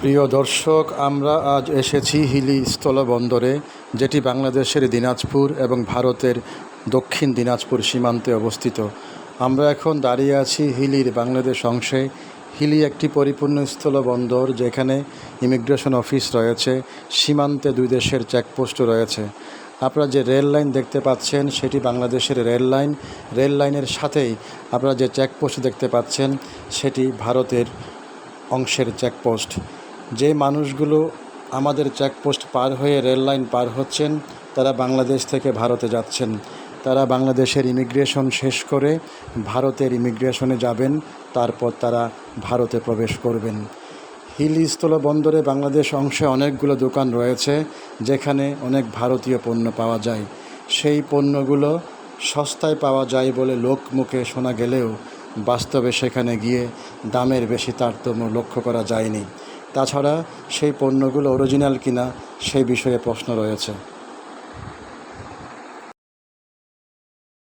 প্রিয় দর্শক, আমরা আজ এসেছি হিলি স্থলবন্দরে, যেটি বাংলাদেশের দিনাজপুর এবং ভারতের দক্ষিণ দিনাজপুর সীমান্তে অবস্থিত। আমরা এখন দাঁড়িয়ে আছি হিলির বাংলাদেশ অংশে। হিলি একটি পরিপূর্ণ স্থলবন্দর, যেখানে ইমিগ্রেশন অফিস রয়েছে, সীমান্তে দুই দেশের চেকপোস্ট রয়েছে। আপনারা যে রেল লাইন দেখতে পাচ্ছেন সেটি বাংলাদেশের রেল লাইন। রেল লাইনের সাথেই আপনারা যে চেকপোস্ট দেখতে পাচ্ছেন সেটি ভারতের অংশের চেকপোস্ট। যে মানুষগুলো আমাদের চেকপোস্ট পার হয়ে রেল লাইন পার হচ্ছেন, তারা বাংলাদেশ থেকে ভারতে যাচ্ছেন। তারা বাংলাদেশের ইমিগ্রেশন শেষ করে ভারতের ইমিগ্রেশনে যাবেন, তারপর তারা ভারতে প্রবেশ করবেন। হিলি স্থলবন্দরে বাংলাদেশ অংশে অনেকগুলো দোকান রয়েছে, যেখানে অনেক ভারতীয় পণ্য পাওয়া যায়। সেই পণ্যগুলো সস্তায় পাওয়া যায় বলে লোকমুখে শোনা গেলেও বাস্তবে সেখানে গিয়ে দামের বেশি তারতম্য লক্ষ্য করা যায়নি। তাছাড়া সেই পণ্যগুলো অরিজিনাল কিনা সেই বিষয়ে প্রশ্ন রয়েছে।